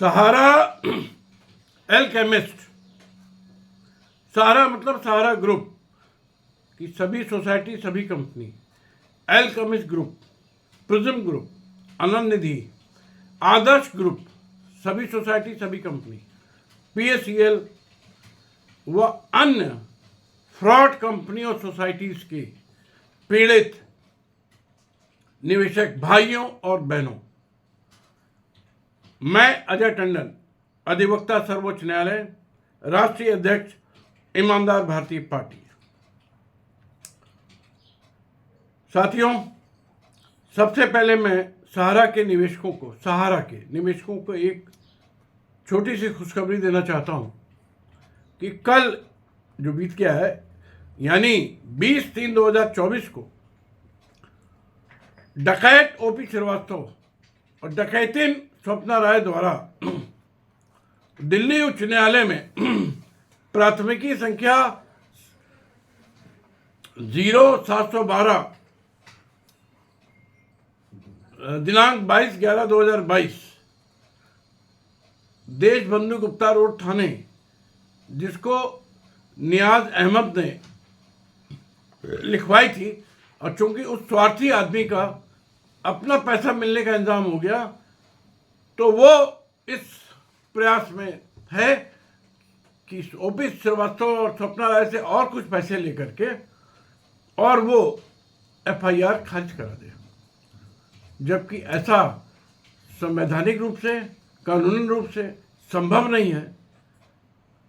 सहारा alchemist, सहारा मतलब सहारा group की सभी सोसाइटी, सभी company, Alchemist group, Prism group, Anand Nidhi, Adarsh group, सभी सोसाइटी, सभी कंपनी, पीएसईएल व अन्य फ्रॉड कंपनी और सोसाइटीज के पीड़ित निवेशक भाइयों और बहनों, मैं अजय टंडन, अधिवक्ता सर्वोच्च न्यायालय, राष्ट्रीय अध्यक्ष ईमानदार भारतीय पार्टी। साथियों, सबसे पहले मैं सहारा के निवेशकों को एक छोटी सी खुशखबरी देना चाहता हूं कि कल जो बीत गया है, यानी 20/3/2024 को डकैत ओपी श्रीवास्तव और डकैतिन स्वप्ना राय द्वारा दिल्ली उच्च न्यायालय में प्राथमिकी संख्या 0712 दिनांक 22/11/2022 देशबंधु गुप्ता रोड थाने, जिसको नियाज अहमद ने लिखवाई थी, और चूंकि उस स्वार्थी आदमी का अपना पैसा मिलने का इंतजाम हो गया, तो वो इस प्रयास में है कि ओपी श्रीवास्तव और स्वप्ना राय से और कुछ पैसे लेकर के और वो एफआईआर खारिज करा दे, जबकि ऐसा संवैधानिक रूप से, कानूनी रूप से संभव नहीं है।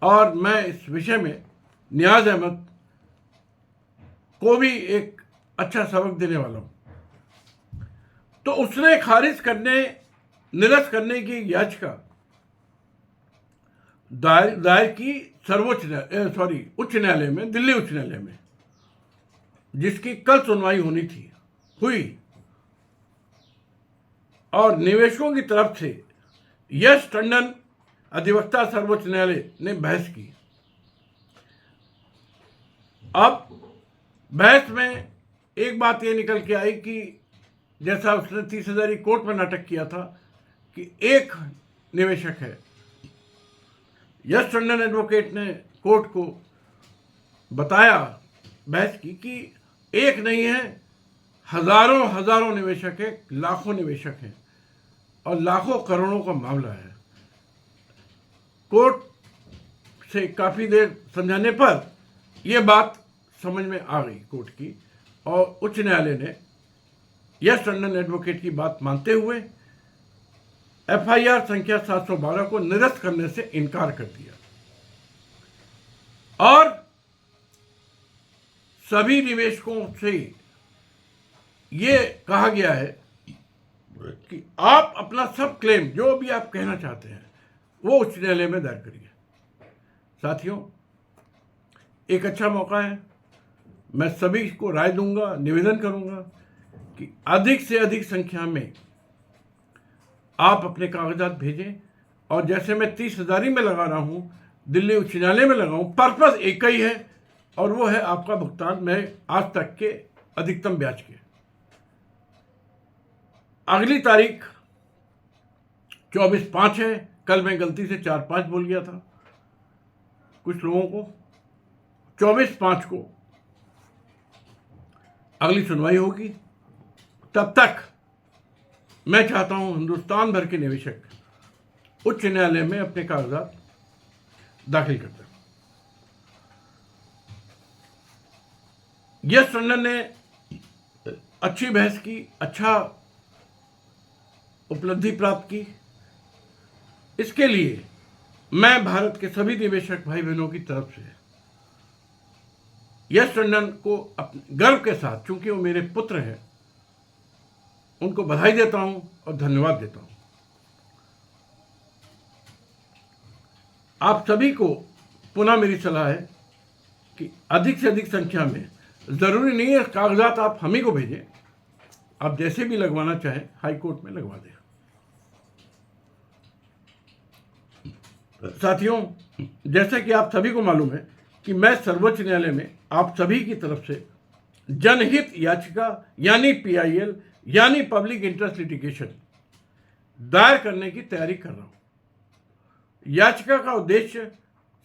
और मैं इस विषय में नियाज अहमद को भी एक अच्छा सबक देने वाला हूं। तो उसने निरस्त करने की याचिका दायर की उच्च न्यायालय में, दिल्ली उच्च न्यायालय में, जिसकी कल सुनवाई हुई। और निवेशकों की तरफ से यश टंडन, अधिवक्ता सर्वोच्च न्यायालय, ने बहस की। अब बहस में एक बात ये निकल के आई कि जैसा उसने 30,000 कोर्ट में नाटक किया था कि एक निवेशक है, यश टंडन एडवोकेट ने कोर्ट को बताया, बहस की, कि एक नहीं है, हजारों निवेशक है, लाखों निवेशक हैं और लाखों करोड़ों का मामला है। कोर्ट से काफी देर समझाने पर यह बात समझ में आ गई कोर्ट की, और उच्च न्यायालय ने यश टंडन एडवोकेट की बात मानते हुए एफआईआर संख्या 712 को निरस्त करने से इनकार कर दिया। और सभी निवेशकों से ये कहा गया है कि आप अपना सब क्लेम, जो भी आप कहना चाहते हैं, वो उच्च न्यायालय में दायर करिए। साथियों, एक अच्छा मौका है, मैं सभी को राय दूंगा, निवेदन करूंगा कि अधिक से अधिक संख्या में आप अपने कागजात भेजें। और जैसे मैं 30,000 में लगा रहा हूं, दिल्ली उच्च न्यायालय में लगाऊं, पर्पस एक ही है, और वो है आपका भुगतान में आज तक के अधिकतम ब्याज के। अगली तारीख 24/5 है। कल मैं गलती से 4/5 बोल गया था कुछ लोगों को। 24/5 को अगली सुनवाई होगी। तब तक मैं चाहता हूं हिंदुस्तान भर के निवेशक उच्च न्यायालय में अपने कागजात दाखिल करते हैं। यश टंडन ने अच्छी बहस की, अच्छा उपलब्धि प्राप्त की। इसके लिए मैं भारत के सभी निवेशक भाई बहनों की तरफ से यश टंडन को अपने गर्व के साथ, चूंकि वो मेरे पुत्र हैं, उनको बधाई देता हूं और धन्यवाद देता हूं। आप सभी को पुनः मेरी सलाह है कि अधिक से अधिक संख्या में, जरूरी नहीं है कागजात आप हम ही को भेजें, आप जैसे भी लगवाना चाहें हाई कोर्ट में लगवा दें। साथियों, जैसे कि आप सभी को मालूम है कि मैं सर्वोच्च न्यायालय में आप सभी की तरफ से जनहित याचिका यानी पीआईएल यानी पब्लिक इंटरेस्ट लिटिगेशन दायर करने की तैयारी कर रहा हूं। याचिका का उद्देश्य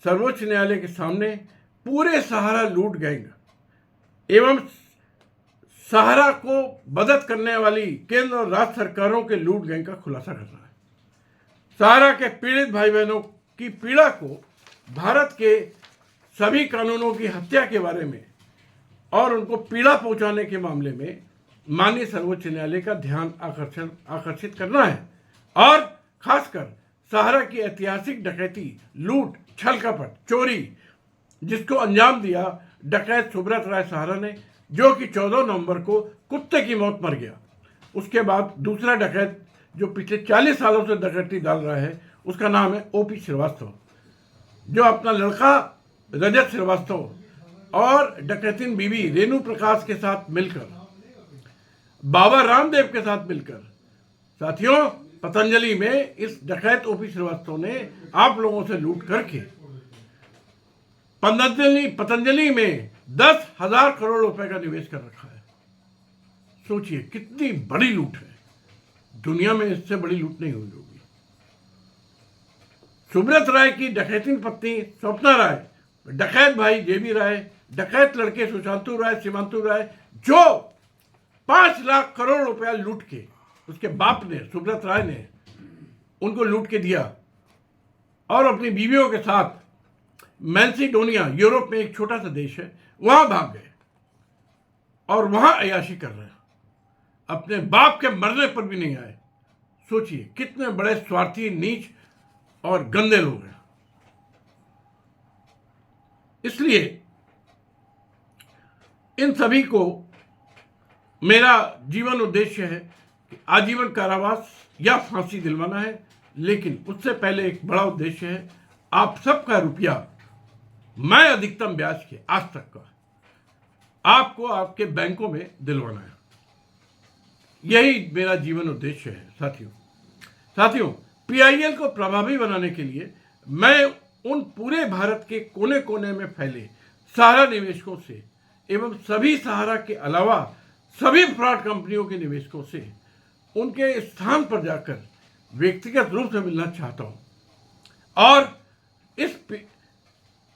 सर्वोच्च न्यायालय के सामने पूरे सहारा लूट गैंग एवं सहारा को मदद करने वाली केंद्र और राज्य सरकारों के लूट गैंग का खुलासा करना है। सहारा के पीड़ित भाई बहनों की पीड़ा को भारत के सभी कानूनों की हत्या के बारे में और उनको पीड़ा पहुंचाने के मामले में माननीय सर्वोच्च न्यायालय का ध्यान आकर्षित करना है और खासकर सहारा की ऐतिहासिक डकैती, लूट, छल कपट, चोरी जिसको अंजाम दिया डकैत सुब्रत राय सहारा ने, जो कि 14 नवंबर को कुत्ते की मौत मर गया। उसके बाद दूसरा डकैत जो पिछले 40 सालों से डकैती डाल रहा है उसका नाम है ओपी श्रीवास्तव, जो अपना लड़का रजत श्रीवास्तव और डकैतिन बीवी रेणु प्रकाश के साथ मिलकर, बाबा रामदेव के साथ मिलकर, साथियों पतंजलि में इस डकैत ओपी श्रीवास्तव ने आप लोगों से लूट करके पतंजलि में 10,000 करोड़ रुपए का निवेश कर रखा है। सोचिए कितनी बड़ी लूट है, दुनिया में इससे बड़ी लूट नहीं हुई होगी। सुब्रत राय की डकैतिन पत्नी स्वप्ना राय, डकैत भाई जेबी राय, डकैत लड़के सुशांतु राय, सीमांतु राय, जो 5 लाख करोड़ रुपया लूट के उसके बाप ने, सुब्रत राय ने उनको लूट के दिया और अपनी बीवियों के साथ मैंसिडोनिया, यूरोप में एक छोटा सा देश है, वहां भाग गए और वहां अय्याशी कर रहे हैं। अपने बाप के मरने पर भी नहीं आए। सोचिए कितने बड़े स्वार्थी, नीच और गंदे लोग हैं। इसलिए इन सभी को मेरा जीवन उद्देश्य है कि आजीवन कारावास या फांसी दिलवाना है, लेकिन उससे पहले एक बड़ा उद्देश्य है, आप सबका रुपया मैं अधिकतम ब्याज के आज तक का आपको आपके बैंकों में दिलवाना है। यही मेरा जीवन उद्देश्य है। साथियों पीआईएल को प्रभावी बनाने के लिए मैं उन पूरे भारत के कोने कोने में फैले सहारा निवेशकों से एवं सभी सहारा के अलावा सभी फ्रॉड कंपनियों के निवेशकों से उनके स्थान पर जाकर व्यक्तिगत रूप से मिलना चाहता हूं और इस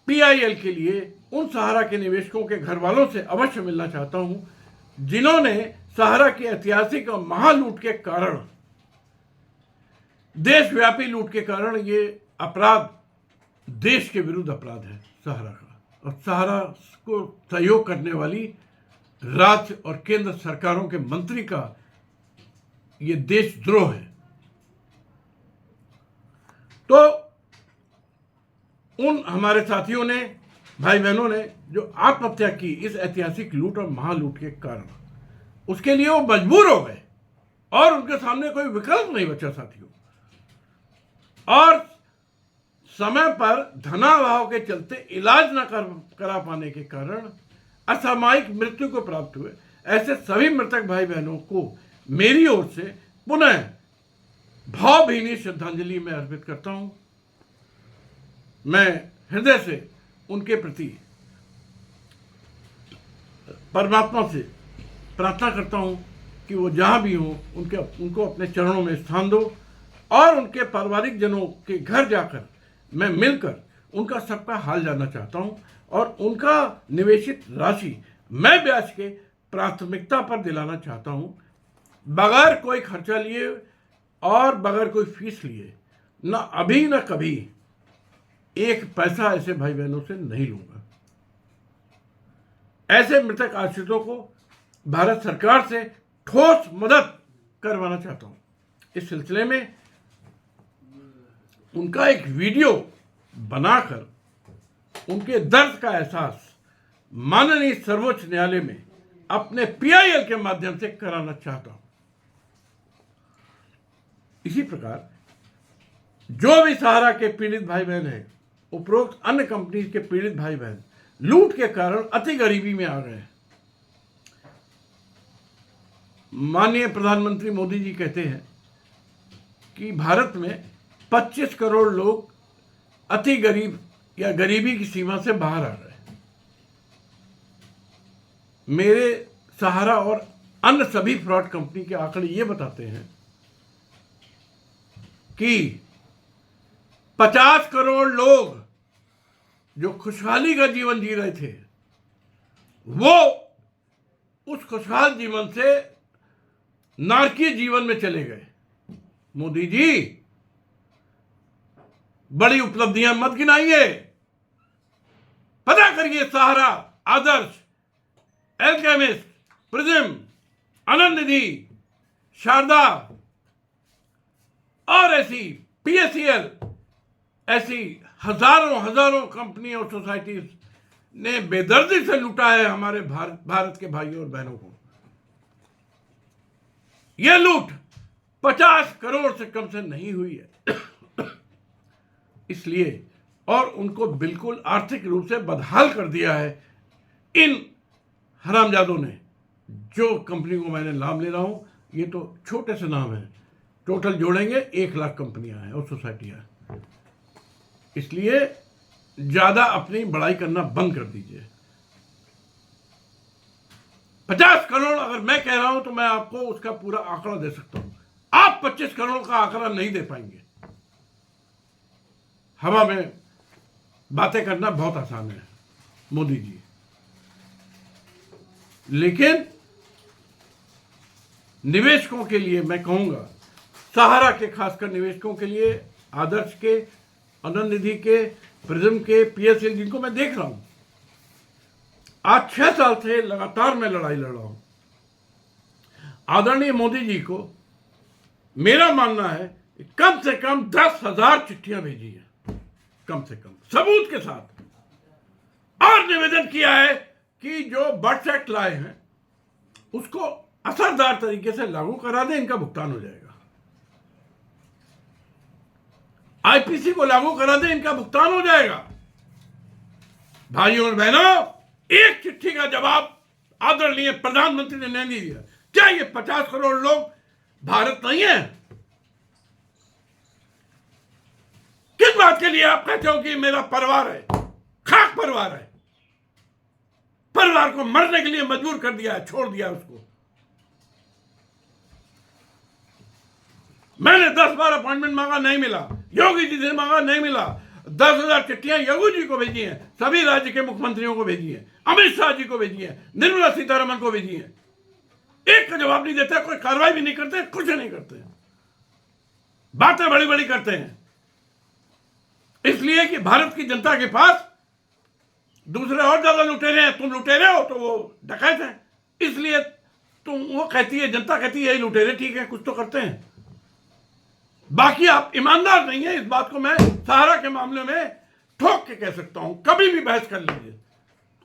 पीआईएल के लिए उन सहारा के निवेशकों के घर वालों से अवश्य मिलना चाहता हूं जिन्होंने सहारा की ऐतिहासिक और महालूट के कारण, देशव्यापी लूट के कारण, ये अपराध देश के विरुद्ध अपराध है सहारा का, और सहारा को सहयोग करने वाली राज्य और केंद्र सरकारों के मंत्री का ये देशद्रोह है। तो उन हमारे साथियों ने, भाई बहनों ने जो आत्महत्या की इस ऐतिहासिक लूट और महालूट के कारण, उसके लिए वो मजबूर हो गए और उनके सामने कोई विकल्प नहीं बचा साथियों। और समय पर धनाभाव के चलते इलाज न करा पाने के कारण असामयिक मृत्यु को प्राप्त हुए। ऐसे सभी मृतक भाई बहनों को मेरी ओर से पुनः भावभीनी श्रद्धांजलि में अर्पित करता हूं। मैं हृदय से उनके प्रति परमात्मा से प्रार्थना करता हूं कि वो जहां भी हों उनको अपने चरणों में स्थान दो और उनके पारिवारिक जनों के घर जाकर मैं मिलकर उनका सबका हाल जानना चाहता हूं और उनका निवेशित राशि मैं ब्याज के प्राथमिकता पर दिलाना चाहता हूं, बगैर कोई खर्चा लिए और बगैर कोई फीस लिए। न अभी न कभी एक पैसा ऐसे भाई बहनों से नहीं लूंगा। ऐसे मृतक आश्रितों को भारत सरकार से ठोस मदद करवाना चाहता हूं। इस सिलसिले में उनका एक वीडियो बनाकर उनके दर्द का एहसास माननीय सर्वोच्च न्यायालय में अपने पीआईएल के माध्यम से कराना चाहता हूं। इसी प्रकार जो भी सहारा के पीड़ित भाई बहन हैं, उपरोक्त अन्य कंपनी के पीड़ित भाई बहन लूट के कारण अति गरीबी में आ गए हैं। माननीय प्रधानमंत्री मोदी जी कहते हैं कि भारत में 25 करोड़ लोग अति गरीब या गरीबी की सीमा से बाहर आ रहे हैं। मेरे सहारा और अन्य सभी फ्रॉड कंपनी के आंकड़े ये बताते हैं कि 50 करोड़ लोग जो खुशहाली का जीवन जी रहे थे, वो उस खुशहाल जीवन से नारकीय जीवन में चले गए। मोदी जी, बड़ी उपलब्धियां मत गिनाइए, पता करिए सहारा, आदर्श, एल्केमिस्ट, प्रिज्म, आनंद निधि, शारदा और ऐसी पीएसईएल, ऐसी हजारों हजारों कंपनी और सोसाइटीज ने बेदर्दी से लूटा है हमारे भारत के भाइयों और बहनों को। यह लूट 50 करोड़ से कम से नहीं हुई है। इसलिए और उनको बिल्कुल आर्थिक रूप से बदहाल कर दिया है इन हरामजादों ने। जो कंपनी को मैंने नाम ले रहा हूं, ये तो छोटे से नाम है, टोटल जोड़ेंगे 1 लाख कंपनियां हैं और सोसाइटियां हैं। इसलिए ज्यादा अपनी बड़ाई करना बंद कर दीजिए। 50 करोड़ अगर मैं कह रहा हूं तो मैं आपको उसका पूरा आंकड़ा दे सकता हूं। आप 25 करोड़ का आंकड़ा नहीं दे पाएंगे। हवा में बातें करना बहुत आसान है मोदी जी, लेकिन निवेशकों के लिए मैं कहूंगा, सहारा के खासकर निवेशकों के लिए, आदर्श के, आनंद निधि के, प्रिज्म के, पीएसएल, जिनको मैं देख रहा हूं, आज 6 साल से लगातार मैं लड़ाई लड़ रहा हूं। आदरणीय मोदी जी को मेरा मानना है कि कम से कम 10,000 चिट्ठियां भेजी है, कम से कम सबूत के साथ, और निवेदन किया है कि जो बर्ड्स एक्ट लाए हैं उसको असरदार तरीके से लागू करा दें, इनका भुगतान हो जाएगा। आईपीसी को लागू करा दें, इनका भुगतान हो जाएगा। भाइयों और बहनों, एक चिट्ठी का जवाब आदरणीय प्रधानमंत्री ने नहीं दिया। क्या ये 50 करोड़ लोग भारत नहीं है? किस बात के लिए आप कहते हो कि मेरा परिवार है? खाक परिवार है। परिवार को मरने के लिए मजबूर कर दिया है, छोड़ दिया उसको। मैंने 10 बार अपॉइंटमेंट मांगा, नहीं मिला। योगी जी से मांगा, नहीं मिला। 10,000 चिट्ठियां योगी जी को भेजी हैं, सभी राज्य के मुख्यमंत्रियों को भेजी हैं, अमित शाह जी को भेजी हैं, निर्मला सीतारमण को भेजी हैं। एक का जवाब नहीं देते, कोई कार्रवाई भी नहीं करते, कुछ नहीं करते, बातें बड़ी बड़ी करते हैं। इसलिए कि भारत की जनता के पास दूसरे और ज्यादा लुटेरे हैं। तुम लुटेरे हो तो वो डकैत हैं, इसलिए तुम, वो कहती है, जनता कहती है यही लुटेरे ठीक है, कुछ तो करते हैं। बाकी आप ईमानदार नहीं है। इस बात को मैं सहारा के मामले में ठोक के कह सकता हूं। कभी भी बहस कर लीजिए,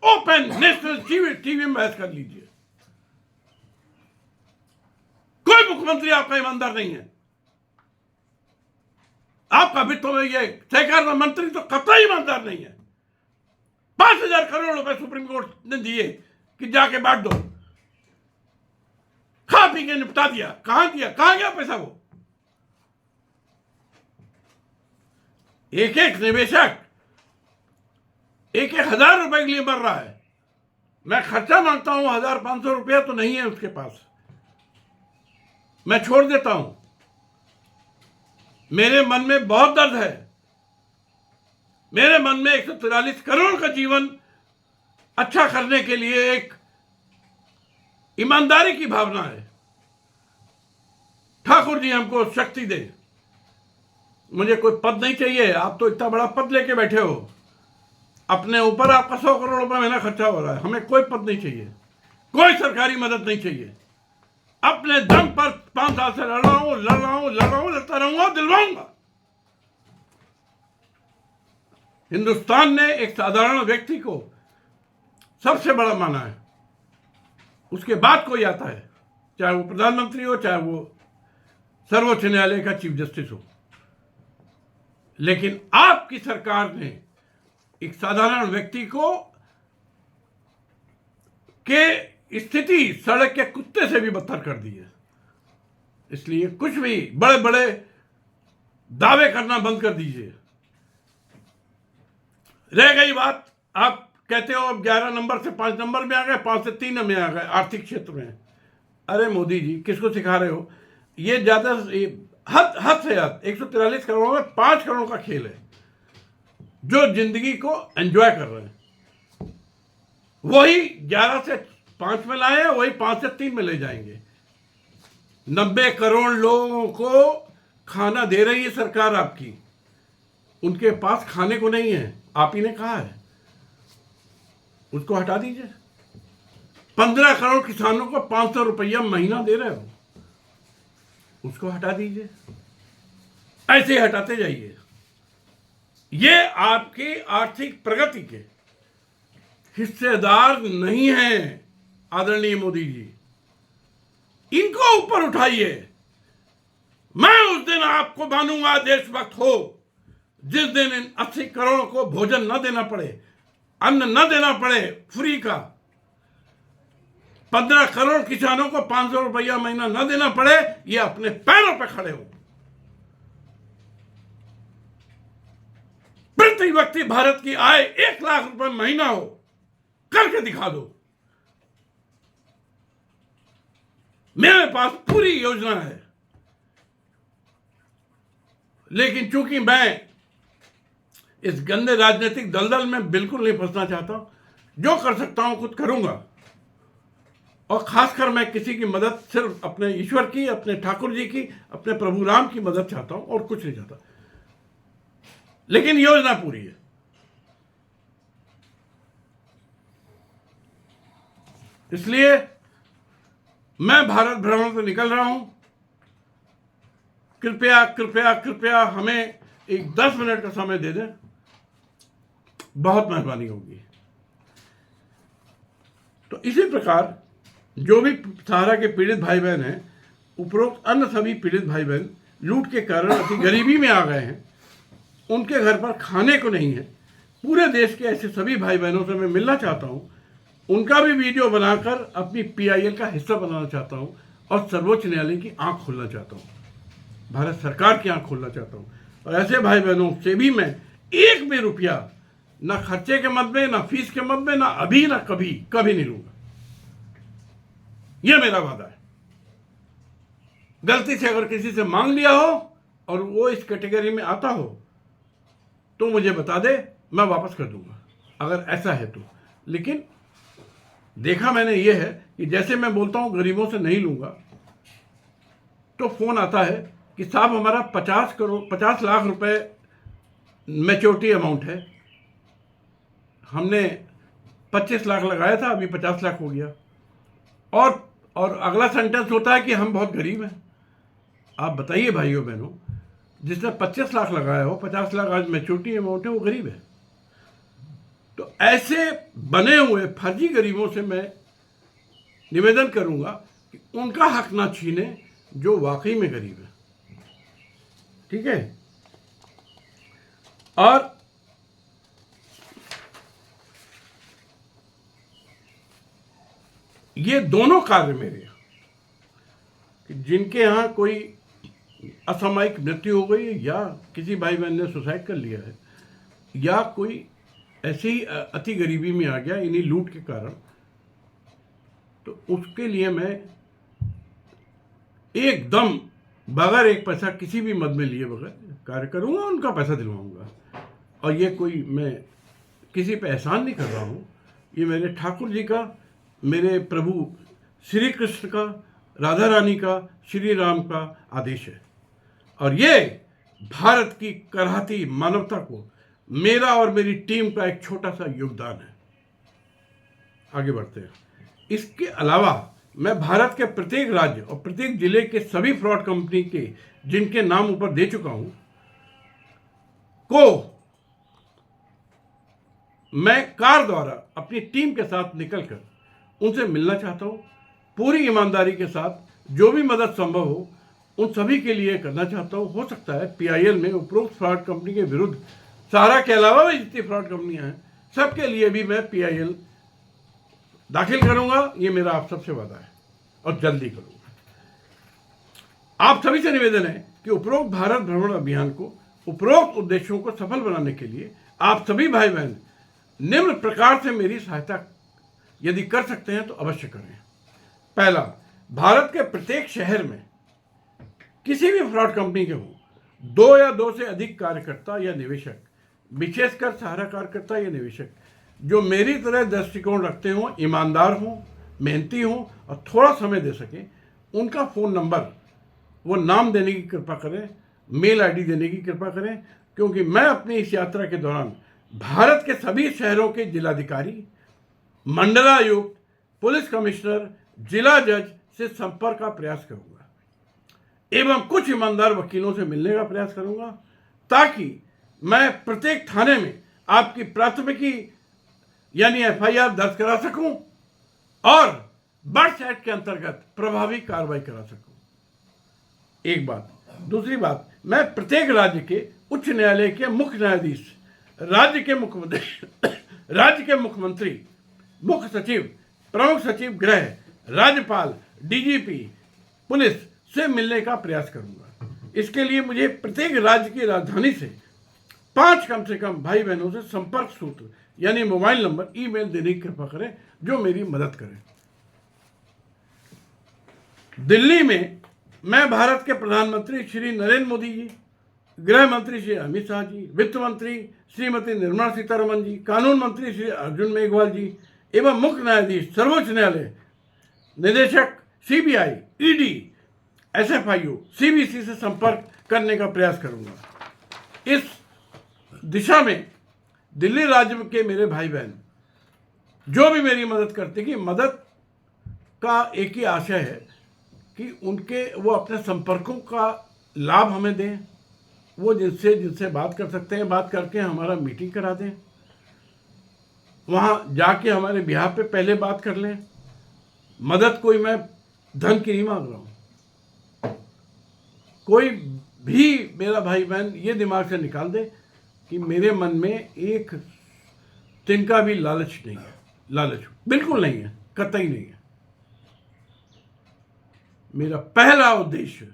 ओपन नेशनल टीवी में बहस कर लीजिए। कोई मुख्यमंत्री आपका ईमानदार नहीं है। आपका वित्त में ये सहकार मंत्री तो कतई ईमानदार नहीं है। 5,000 करोड़ रुपए सुप्रीम कोर्ट ने दिए कि जाके बांट दो, खा पी के निपटा दिया। कहां दिया? कहां गया पैसा? वो एक एक निवेशक 1,000 रुपए के लिए मर रहा है। मैं खर्चा मांगता हूं 1,500 रुपया तो नहीं है उसके पास, मैं छोड़ देता हूं। मेरे मन में बहुत दर्द है। मेरे मन में 143 करोड़ का जीवन अच्छा करने के लिए एक ईमानदारी की भावना है। ठाकुर जी हमको शक्ति दे। मुझे कोई पद नहीं चाहिए। आप तो इतना बड़ा पद लेके बैठे हो, अपने ऊपर आपका 100 करोड़ रुपए महीना खर्चा हो रहा है। हमें कोई पद नहीं चाहिए, कोई सरकारी मदद नहीं चाहिए। अपने दम पर 5 साल से लड़ रहा हूं, लड़ता रहूंगा, दिलवाऊंगा। हिंदुस्तान ने एक साधारण व्यक्ति को सबसे बड़ा माना है, उसके बाद कोई आता है, चाहे वो प्रधानमंत्री हो, चाहे वो सर्वोच्च न्यायालय का चीफ जस्टिस हो। लेकिन आपकी सरकार ने एक साधारण व्यक्ति को के स्थिति सड़क के कुत्ते से भी बदतर कर दी है। इसलिए कुछ भी बड़े बड़े दावे करना बंद कर दीजिए। रह गई बात, आप कहते हो अब 11 नंबर से 5 नंबर में आ गए, 5 से 3 में आ गए आर्थिक क्षेत्र में। अरे मोदी जी, किसको सिखा रहे हो? ये ज्यादा हद से हद 143 करोड़ में 5 करोड़ का खेल है जो जिंदगी को एंजॉय कर रहे हैं। वही 11 से 5 में लाए हैं, वही 5 से 3 में ले जाएंगे। 90 करोड़ लोगों को खाना दे रही है सरकार आपकी, उनके पास खाने को नहीं है, आप ही ने कहा है। उसको हटा दीजिए। 15 करोड़ किसानों को 500 रुपया महीना दे रहे हो, उसको हटा दीजिए। ऐसे ही हटाते जाइए। ये आपकी आर्थिक प्रगति के हिस्सेदार नहीं हैं आदरणीय मोदी जी, इनको ऊपर उठाइए। मैं उस दिन आपको मानूंगा देशभक्त हो जिस दिन इन 80 करोड़ को भोजन न देना पड़े, अन्न न देना पड़े फ्री का। 15 करोड़ किसानों को 500 रुपया महीना न देना पड़े, ये अपने पैरों पर खड़े हो। प्रति व्यक्ति भारत की आय 1 लाख रुपए महीना हो, करके दिखा दो। मेरे पास पूरी योजना है, लेकिन चूंकि मैं इस गंदे राजनीतिक दलदल में बिल्कुल नहीं फंसना चाहता, जो कर सकता हूं खुद करूंगा। और खासकर मैं किसी की मदद सिर्फ अपने ईश्वर की, अपने ठाकुर जी की, अपने प्रभु राम की मदद चाहता हूं और कुछ नहीं चाहता। लेकिन योजना पूरी है। इसलिए मैं भारत भ्रमण से निकल रहा हूं। कृपया कृपया कृपया हमें एक 10 मिनट का समय दे दें, बहुत मेहरबानी होगी। तो इसी प्रकार जो भी सहारा के पीड़ित भाई बहन हैं, उपरोक्त अन्य सभी पीड़ित भाई बहन लूट के कारण अति गरीबी में आ गए हैं, उनके घर पर खाने को नहीं है, पूरे देश के ऐसे सभी भाई बहनों से मैं मिलना चाहता हूं, उनका भी वीडियो बनाकर अपनी PIL का हिस्सा बनाना चाहता हूं और सर्वोच्च न्यायालय की आंख खोलना चाहता हूं, भारत सरकार की आंख खोलना चाहता हूं। और ऐसे भाई बहनों से भी मैं एक भी रुपया ना खर्चे के मद में, ना फीस के मद में, ना अभी ना कभी कभी नहीं लूंगा। यह मेरा वादा है। गलती से अगर किसी से मांग लिया हो और वो इस कैटेगरी में आता हो तो मुझे बता दे, मैं वापस कर दूंगा, अगर ऐसा है तो। लेकिन देखा मैंने ये है कि जैसे मैं बोलता हूं गरीबों से नहीं लूंगा, तो फोन आता है कि साहब हमारा 50 लाख रुपए मैच्योरिटी अमाउंट है, हमने 25 लाख लगाया था, अभी 50 लाख हो गया। और अगला सेंटेंस होता है कि हम बहुत गरीब हैं। आप बताइए भाइयों बहनों, जिसने 25 लाख लगाया हो, 50 लाख आज मैच्योरिटी अमाउंट है, वो गरीब है। तो ऐसे बने हुए फर्जी गरीबों से मैं निवेदन करूंगा कि उनका हक ना छीने जो वाकई में गरीब है। ठीक है। और ये दोनों कार्य मेरे, जिनके यहां कोई असामयिक मृत्यु हो गई है, या किसी भाई बहन ने सुसाइड कर लिया है, या कोई ऐसे ही अति गरीबी में आ गया इन्हीं लूट के कारण, तो उसके लिए मैं एकदम बगैर एक पैसा किसी भी मद में लिए बगैर कार्य करूंगा, उनका पैसा दिलवाऊंगा। और ये कोई मैं किसी पे एहसान नहीं कर रहा हूं, ये मेरे ठाकुर जी का, मेरे प्रभु श्री कृष्ण का, राधा रानी का, श्री राम का आदेश है। और ये भारत की करहती मानवता को मेरा और मेरी टीम का एक छोटा सा योगदान है। आगे बढ़ते हैं। इसके अलावा मैं भारत के प्रत्येक राज्य और प्रत्येक जिले के सभी फ्रॉड कंपनी के, जिनके नाम ऊपर दे चुका हूं, को मैं कार द्वारा अपनी टीम के साथ निकलकर उनसे मिलना चाहता हूं, पूरी ईमानदारी के साथ। जो भी मदद संभव हो उन सभी के लिए करना चाहता हूं। हो सकता है PIL में उपरोक्त फ्रॉड कंपनी के विरुद्ध, सहारा के अलावा भी जितनी फ्रॉड कंपनियां हैं, सबके लिए भी मैं PIL दाखिल करूंगा। ये मेरा आप सबसे वादा है और जल्दी करूंगा। आप सभी से निवेदन है कि उपरोक्त भारत भ्रमण अभियान को, उपरोक्त उद्देश्यों को सफल बनाने के लिए आप सभी भाई बहन निम्न प्रकार से मेरी सहायता यदि कर सकते हैं तो अवश्य करें। पहला, भारत के प्रत्येक शहर में किसी भी फ्रॉड कंपनी के हों, 2 या 2 से अधिक कार्यकर्ता या निवेशक, विशेषकर सहारा कार्यकर्ता या निवेशक जो मेरी तरह दृष्टिकोण रखते हों, ईमानदार हों, मेहनती हों और थोड़ा समय दे सकें, उनका फ़ोन नंबर, वो नाम देने की कृपा करें, मेल आईडी देने की कृपा करें, क्योंकि मैं अपनी इस यात्रा के दौरान भारत के सभी शहरों के जिलाधिकारी, मंडलायुक्त, पुलिस कमिश्नर, जिला जज से संपर्क का प्रयास करूंगा एवं कुछ ईमानदार वकीलों से मिलने का प्रयास करूंगा, ताकि मैं प्रत्येक थाने में आपकी प्राथमिकी यानी एफआईआर दर्ज करा सकूं और बर्ड्स एक्ट के अंतर्गत प्रभावी कार्रवाई करा सकूं। एक बात। दूसरी बात, मैं प्रत्येक राज्य के उच्च न्यायालय के मुख्य न्यायाधीश, राज्य के मुख्यमंत्री, मुख्य सचिव, प्रमुख सचिव गृह, राज्यपाल, डीजीपी, पुलिस से मिलने का प्रयास करूंगा। इसके लिए मुझे प्रत्येक राज्य की राजधानी से 5 कम से कम भाई बहनों से संपर्क सूत्र यानी मोबाइल नंबर, ईमेल देने की कृपा करें जो मेरी मदद करें। दिल्ली में मैं भारत के प्रधानमंत्री श्री नरेंद्र मोदी जी, गृह मंत्री श्री अमित शाह जी, वित्त मंत्री श्रीमती निर्मला सीतारमन जी, कानून मंत्री श्री अर्जुन मेघवाल जी एवं मुख्य न्यायाधीश सर्वोच्च न्यायालय, निदेशक सीबीआई, ईडी, एसएफआईयू, सीबीसी से संपर्क करने का प्रयास करूंगा। इस दिशा में दिल्ली राज्य के मेरे भाई बहन जो भी मेरी मदद करते, कि मदद का एक ही आशय है कि वो अपने संपर्कों का लाभ हमें दें, वो जिनसे बात कर सकते हैं बात करके हमारा मीटिंग करा दें, वहाँ जाके हमारे बिहाफ पे पहले बात कर लें। मदद कोई मैं धन की नहीं मांग रहा हूँ। कोई भी मेरा भाई बहन ये दिमाग से निकाल दे कि मेरे मन में एक तिनका भी लालच नहीं है। लालच बिल्कुल नहीं है, कतई नहीं है। मेरा पहला उद्देश्य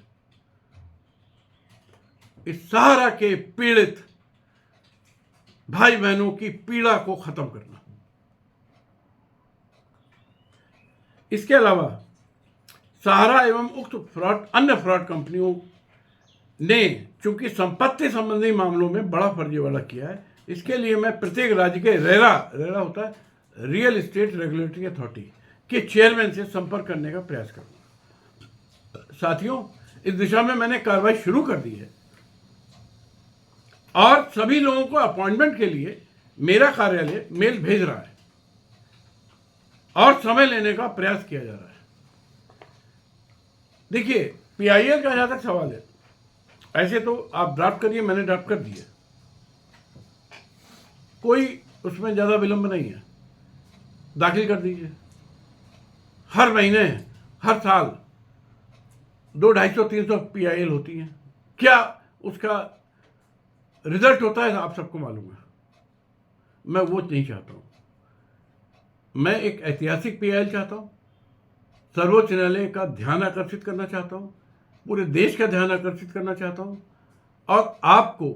इस सहारा के पीड़ित भाई बहनों की पीड़ा को खत्म करना। इसके अलावा सहारा एवं उक्त अन्य फ्रॉड कंपनियों ने चूंकि संपत्ति संबंधी मामलों में बड़ा फर्जीवाड़ा किया है, इसके लिए मैं प्रत्येक राज्य के रेरा होता है रियल एस्टेट रेगुलेटरी अथॉरिटी के चेयरमैन से संपर्क करने का प्रयास करूंगा। साथियों, इस दिशा में मैंने कार्रवाई शुरू कर दी है और सभी लोगों को अपॉइंटमेंट के लिए मेरा कार्यालय मेल भेज रहा है और समय लेने का प्रयास किया जा रहा है। देखिए, पीआईएल का जहां तक सवाल है, ऐसे तो आप ड्राफ्ट करिए, मैंने ड्राफ्ट कर दिए, कोई उसमें ज़्यादा विलंब नहीं है, दाखिल कर दीजिए। हर महीने, हर साल 200-250-300 पीआईएल होती हैं। क्या उसका रिजल्ट होता है आप सबको मालूम है। मैं वो नहीं चाहता हूँ। मैं एक ऐतिहासिक पीआईएल चाहता हूँ, सर्वोच्च न्यायालय का ध्यान आकर्षित करना चाहता हूँ, पूरे देश का ध्यान आकर्षित करना चाहता हूँ और आपको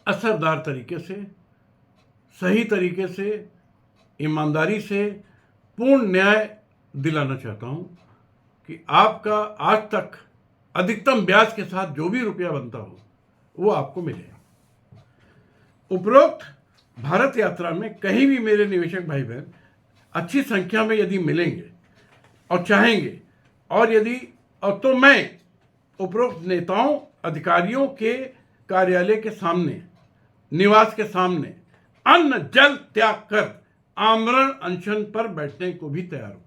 असरदार तरीके से, सही तरीके से, ईमानदारी से पूर्ण न्याय दिलाना चाहता हूँ कि आपका आज तक अधिकतम ब्याज के साथ जो भी रुपया बनता हो वो आपको मिले। उपरोक्त भारत यात्रा में कहीं भी मेरे निवेशक भाई बहन अच्छी संख्या में यदि मिलेंगे और चाहेंगे और तो मैं उपरोक्त नेताओं, अधिकारियों के कार्यालय के सामने, निवास के सामने अन्न जल त्याग कर आमरण अनशन पर बैठने को भी तैयार हूं।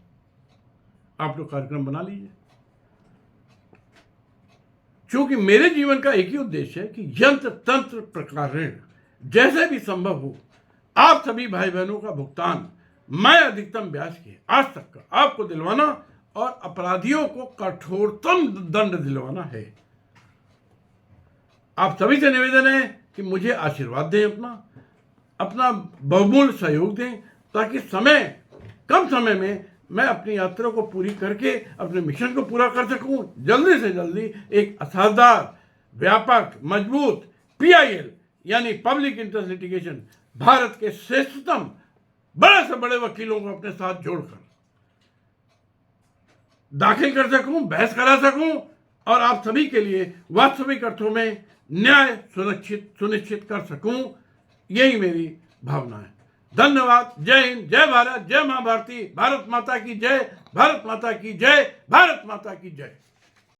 आप लोग कार्यक्रम बना लीजिए, क्योंकि मेरे जीवन का एक ही उद्देश्य है कि यंत्र तंत्र प्रकार ऋण जैसे भी संभव हो आप सभी भाई बहनों का भुगतान मैं अधिकतम ब्याज के आज तक का आपको दिलवाना और अपराधियों को कठोरतम दंड दिलवाना है। आप सभी से निवेदन है कि मुझे आशीर्वाद दें, अपना बहुमूल्य सहयोग दें, ताकि कम समय में मैं अपनी यात्रा को पूरी करके अपने मिशन को पूरा कर सकूं। जल्दी से जल्दी एक असरदार, व्यापक, मजबूत पीआईएल यानी पब्लिक इंटरेस्ट लिटिगेशन भारत के श्रेष्ठतम बड़े से बड़े वकीलों को अपने साथ जोड़कर दाखिल कर सकूं, बहस करा सकूं और आप सभी के लिए वास्तविक अर्थों में न्याय सुनिश्चित कर सकूं, यही मेरी भावना है। धन्यवाद। जय हिंद, जय भारत, जय मां भारती, भारत माता की जय, भारत माता की जय, भारत माता की जय।